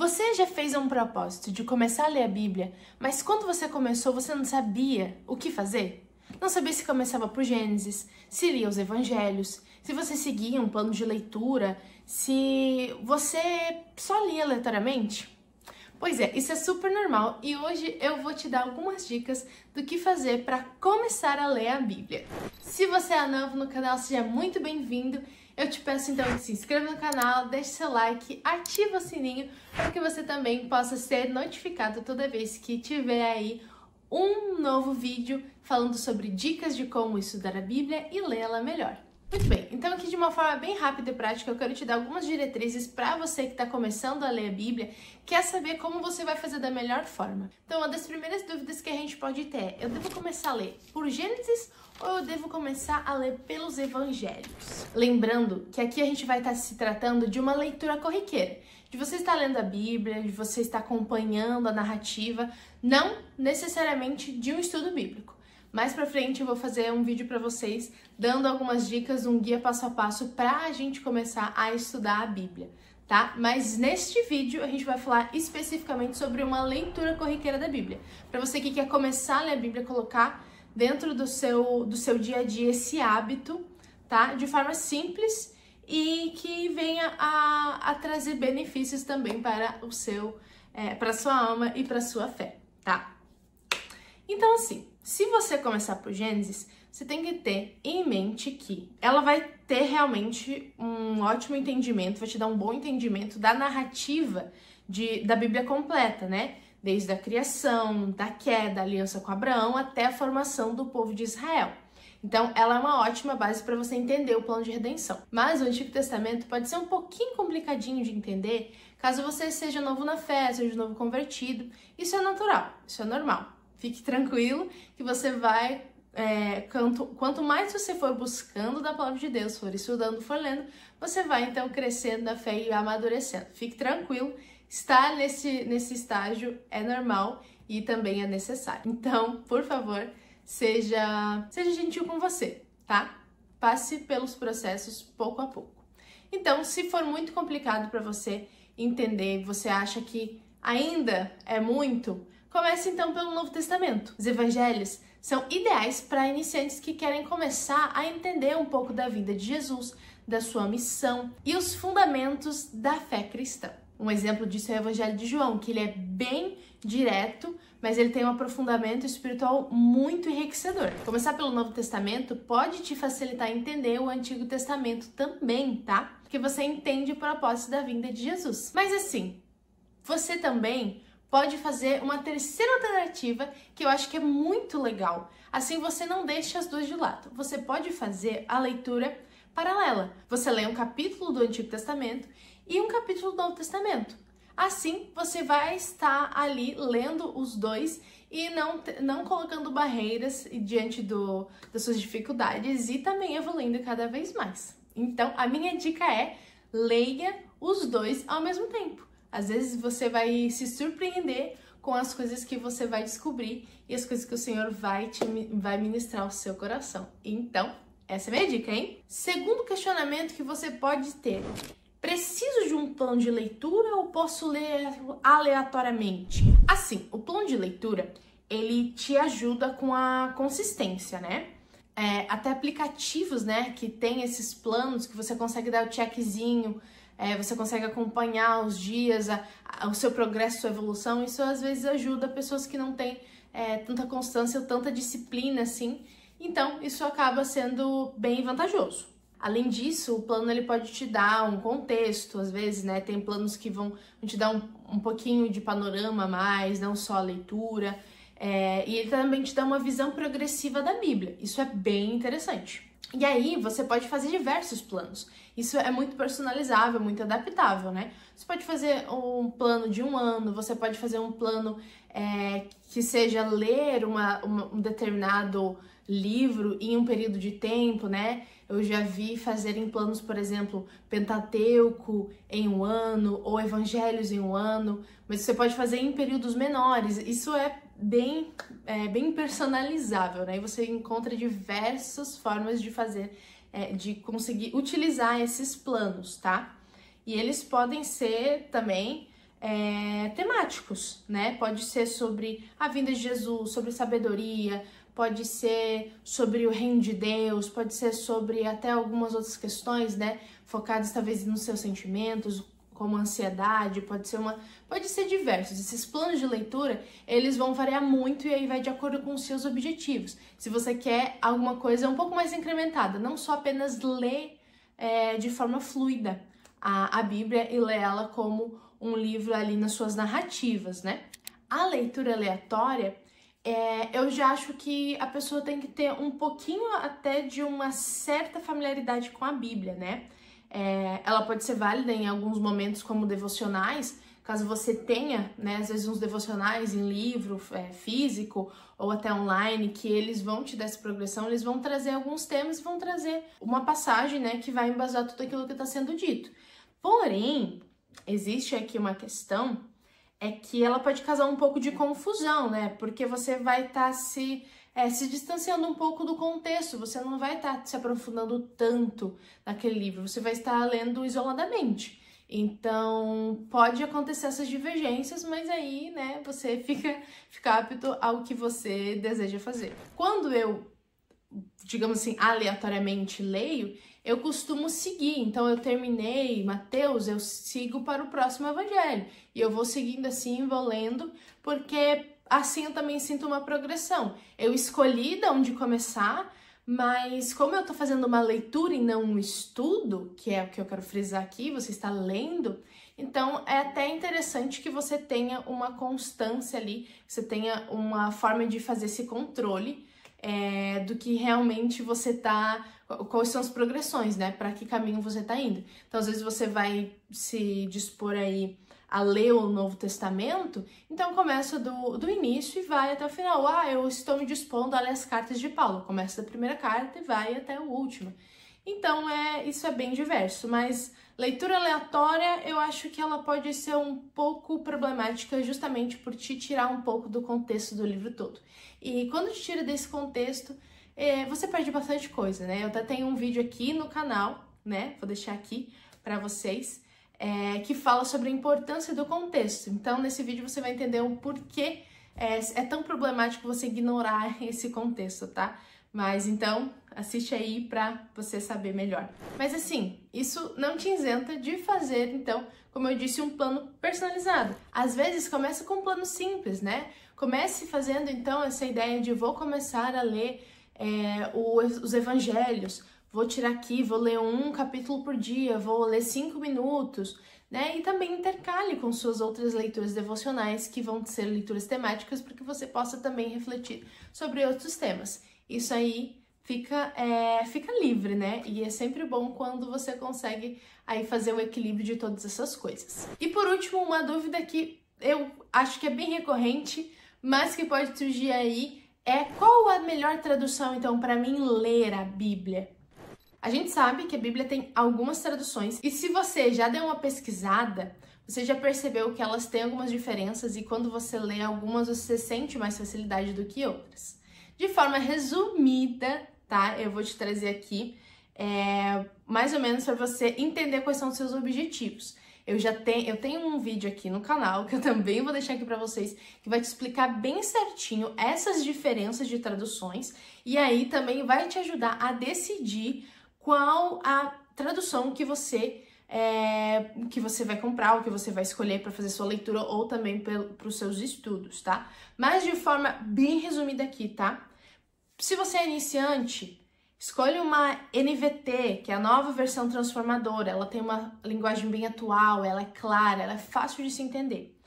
Você já fez um propósito de começar a ler a Bíblia, mas quando você começou você não sabia o que fazer? Não sabia se começava por Gênesis, se lia os Evangelhos, se você seguia um plano de leitura, se você só lia aleatoriamente? Pois é, isso é super normal e hoje eu vou te dar algumas dicas do que fazer para começar a ler a Bíblia. Se você é novo no canal, seja muito bem-vindo. Eu te peço então que se inscreva no canal, deixe seu like, ativa o sininho para que você também possa ser notificado toda vez que tiver aí um novo vídeo falando sobre dicas de como estudar a Bíblia e lê-la melhor. Muito bem, então aqui de uma forma bem rápida e prática eu quero te dar algumas diretrizes para você que está começando a ler a Bíblia, quer saber como você vai fazer da melhor forma. Então uma das primeiras dúvidas que a gente pode ter é: eu devo começar a ler por Gênesis ou eu devo começar a ler pelos Evangelhos? Lembrando que aqui a gente vai estar se tratando de uma leitura corriqueira, de você estar lendo a Bíblia, de você estar acompanhando a narrativa, não necessariamente de um estudo bíblico. Mais pra frente eu vou fazer um vídeo pra vocês dando algumas dicas, um guia passo a passo pra gente começar a estudar a Bíblia, tá? Mas neste vídeo a gente vai falar especificamente sobre uma leitura corriqueira da Bíblia. Pra você que quer começar a ler a Bíblia, colocar dentro do seu dia a dia esse hábito, tá? De forma simples e que venha a trazer benefícios também para o para sua alma e para sua fé, tá? Então assim, se você começar por Gênesis, você tem que ter em mente que ela vai ter realmente um ótimo entendimento, vai te dar um bom entendimento da narrativa da Bíblia completa, né? Desde a criação, da queda, da aliança com Abraão, até a formação do povo de Israel. Então, ela é uma ótima base para você entender o plano de redenção. Mas o Antigo Testamento pode ser um pouquinho complicadinho de entender, caso você seja novo na fé, seja novo convertido. Isso é natural, isso é normal. Fique tranquilo que você vai, quanto mais você for buscando da palavra de Deus, for estudando, for lendo, você vai então crescendo na fé e amadurecendo. Fique tranquilo, estar nesse estágio é normal e também é necessário. Então, por favor, seja gentil com você, tá? Passe pelos processos pouco a pouco. Então, se for muito complicado para você entender, você acha que ainda é muito, comece então pelo Novo Testamento. Os Evangelhos são ideais para iniciantes que querem começar a entender um pouco da vida de Jesus, da sua missão e os fundamentos da fé cristã. Um exemplo disso é o Evangelho de João, que ele é bem direto, mas ele tem um aprofundamento espiritual muito enriquecedor. Começar pelo Novo Testamento pode te facilitar entender o Antigo Testamento também, tá? Porque você entende o propósito da vinda de Jesus. Mas assim, você também pode fazer uma terceira alternativa que eu acho que é muito legal. Assim você não deixa as duas de lado. Você pode fazer a leitura paralela. Você lê um capítulo do Antigo Testamento e um capítulo do Novo Testamento. Assim você vai estar ali lendo os dois e não colocando barreiras diante das suas dificuldades e também evoluindo cada vez mais. Então a minha dica é: leia os dois ao mesmo tempo. Às vezes você vai se surpreender com as coisas que você vai descobrir e as coisas que o Senhor vai ministrar ao seu coração. Então, essa é a minha dica, hein? Segundo questionamento que você pode ter: preciso de um plano de leitura ou posso ler aleatoriamente? Assim, o plano de leitura, ele te ajuda com a consistência, né? Até aplicativos, né, que tem esses planos que você consegue dar o checkzinho, você consegue acompanhar os dias, o seu progresso, sua evolução. Isso às vezes ajuda pessoas que não têm tanta constância ou tanta disciplina assim. Então, isso acaba sendo bem vantajoso. Além disso, o plano ele pode te dar um contexto, às vezes, né? Tem planos que vão te dar um pouquinho de panorama a mais, não só a leitura. E ele também te dá uma visão progressiva da Bíblia. Isso é bem interessante. E aí, você pode fazer diversos planos. Isso é muito personalizável, muito adaptável, né? Você pode fazer um plano de um ano, você pode fazer um plano que seja ler um determinado livro em um período de tempo, né? Eu já vi fazerem planos, por exemplo, Pentateuco em um ano ou Evangelhos em um ano, mas você pode fazer em períodos menores. Isso é bem personalizável, né? E você encontra diversas formas de fazer, de conseguir utilizar esses planos, tá? E eles podem ser também temáticos, né? Pode ser sobre a vinda de Jesus, sobre sabedoria, pode ser sobre o reino de Deus, pode ser sobre até algumas outras questões, né? Focadas talvez nos seus sentimentos, como ansiedade, pode ser diversos. Esses planos de leitura, eles vão variar muito e aí vai de acordo com os seus objetivos. Se você quer alguma coisa um pouco mais incrementada, não só apenas ler de forma fluida a Bíblia e ler ela como um livro ali nas suas narrativas, né? A leitura aleatória, eu já acho que a pessoa tem que ter um pouquinho até de uma certa familiaridade com a Bíblia, né? Ela pode ser válida em alguns momentos como devocionais, caso você tenha, né, às vezes uns devocionais em livro físico ou até online, que eles vão te dar essa progressão, eles vão trazer alguns temas e vão trazer uma passagem, né, que vai embasar tudo aquilo que está sendo dito. Porém, existe aqui uma questão, que ela pode causar um pouco de confusão, né, porque você vai estar se distanciando um pouco do contexto, você não vai estar se aprofundando tanto naquele livro, você vai estar lendo isoladamente. Então, pode acontecer essas divergências, mas aí, né, você fica apto ao que você deseja fazer. Quando eu, digamos assim, aleatoriamente leio, eu costumo seguir. Então, eu terminei Mateus, eu sigo para o próximo evangelho. E eu vou seguindo assim, vou lendo, porque assim eu também sinto uma progressão. Eu escolhi de onde começar, mas como eu tô fazendo uma leitura e não um estudo, que é o que eu quero frisar aqui, você está lendo, então é até interessante que você tenha uma constância ali, que você tenha uma forma de fazer esse controle do que realmente você tá, quais são as progressões, né? Para que caminho você tá indo. Então, às vezes você vai se dispor aí a ler o Novo Testamento, então começa do início e vai até o final. Eu estou me dispondo a ler as cartas de Paulo. Começa da primeira carta e vai até a última. Então, isso é bem diverso, mas leitura aleatória, eu acho que ela pode ser um pouco problemática justamente por te tirar um pouco do contexto do livro todo. E quando te tira desse contexto, você perde bastante coisa, né? Eu até tenho um vídeo aqui no canal, né? Vou deixar aqui para vocês, que fala sobre a importância do contexto. Então, nesse vídeo você vai entender o porquê é tão problemático você ignorar esse contexto, tá? Mas então, assiste aí pra você saber melhor. Mas assim, isso não te isenta de fazer, então, como eu disse, um plano personalizado. Às vezes, começa com um plano simples, né? Comece fazendo, então, essa ideia de vou começar a ler os evangelhos, vou tirar aqui, vou ler um capítulo por dia, vou ler 5 minutos, né? E também intercale com suas outras leituras devocionais, que vão ser leituras temáticas, para que você possa também refletir sobre outros temas. Isso aí fica livre, né? E é sempre bom quando você consegue aí fazer o equilíbrio de todas essas coisas. E por último, uma dúvida que eu acho que é bem recorrente, mas que pode surgir aí, qual a melhor tradução, então, para mim ler a Bíblia? A gente sabe que a Bíblia tem algumas traduções, e se você já deu uma pesquisada, você já percebeu que elas têm algumas diferenças, e quando você lê algumas, você sente mais facilidade do que outras. De forma resumida, tá? Eu vou te trazer aqui mais ou menos para você entender quais são os seus objetivos. Eu tenho um vídeo aqui no canal, que eu também vou deixar aqui para vocês, que vai te explicar bem certinho essas diferenças de traduções, e aí também vai te ajudar a decidir qual a tradução que você vai comprar, ou que você vai escolher para fazer sua leitura, ou também para os seus estudos, tá? Mas de forma bem resumida aqui, tá? Se você é iniciante, escolhe uma NVT, que é a nova versão transformadora. Ela tem uma linguagem bem atual, ela é clara, ela é fácil de se entender.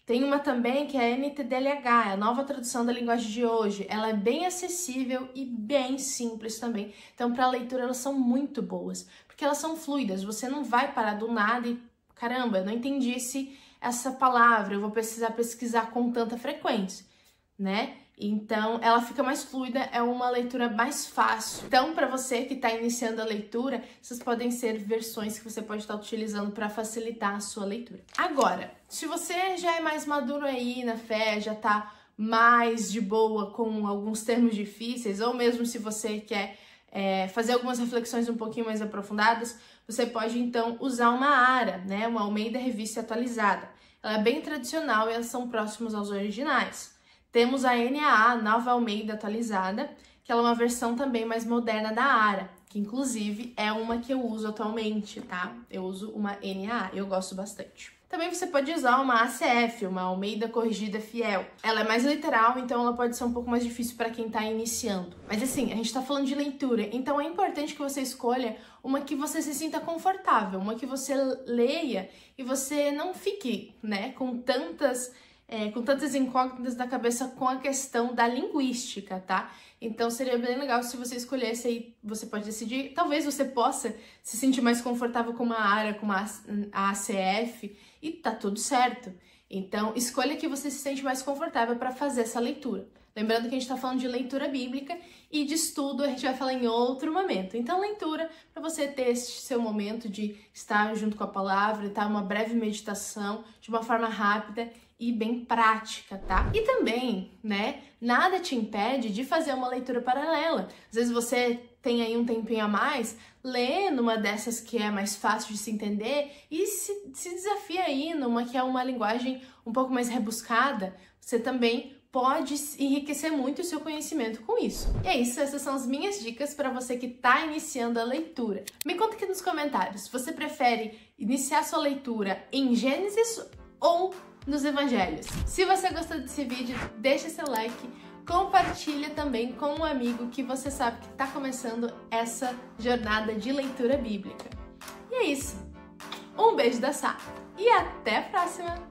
Tem uma também que é a NTDLH, a nova tradução da linguagem de hoje. Ela é bem acessível e bem simples também. Então, para a leitura, elas são muito boas, porque elas são fluidas. Você não vai parar do nada e, caramba, eu não entendi essa palavra, eu vou precisar pesquisar com tanta frequência, né? Então, ela fica mais fluida, é uma leitura mais fácil. Então, para você que está iniciando a leitura, essas podem ser versões que você pode estar utilizando para facilitar a sua leitura. Agora, se você já é mais maduro aí na fé, já está mais de boa com alguns termos difíceis, ou mesmo se você quer fazer algumas reflexões um pouquinho mais aprofundadas, você pode então usar uma ARA, né? Uma Almeida Revista Atualizada. ela é bem tradicional e elas são próximos aos originais. Temos a NAA, Nova Almeida Atualizada, que ela é uma versão também mais moderna da ARA, que inclusive é uma que eu uso atualmente, tá? Eu uso uma NAA, eu gosto bastante. Também você pode usar uma ACF, uma Almeida Corrigida Fiel. Ela é mais literal, então ela pode ser um pouco mais difícil para quem está iniciando. Mas assim, a gente está falando de leitura, então é importante que você escolha uma que você se sinta confortável, uma que você leia e você não fique, né, com tantas incógnitas na cabeça com a questão da linguística, tá? Então seria bem legal se você escolhesse aí, você pode decidir, talvez você possa se sentir mais confortável com uma ARA, com uma ACF, e tá tudo certo. Então escolha que você se sente mais confortável para fazer essa leitura. Lembrando que a gente está falando de leitura bíblica e de estudo a gente vai falar em outro momento. Então leitura, para você ter esse seu momento de estar junto com a palavra, tá? Uma breve meditação de uma forma rápida e bem prática, tá? E também, né, nada te impede de fazer uma leitura paralela. Às vezes você tem aí um tempinho a mais, lê numa dessas que é mais fácil de se entender e se desafia aí numa que é uma linguagem um pouco mais rebuscada. Você também pode enriquecer muito o seu conhecimento com isso. E é isso, essas são as minhas dicas para você que está iniciando a leitura. Me conta aqui nos comentários, você prefere iniciar sua leitura em Gênesis ou nos Evangelhos? Se você gostou desse vídeo, deixa seu like, compartilha também com um amigo que você sabe que está começando essa jornada de leitura bíblica. E é isso. Um beijo da Sá e até a próxima!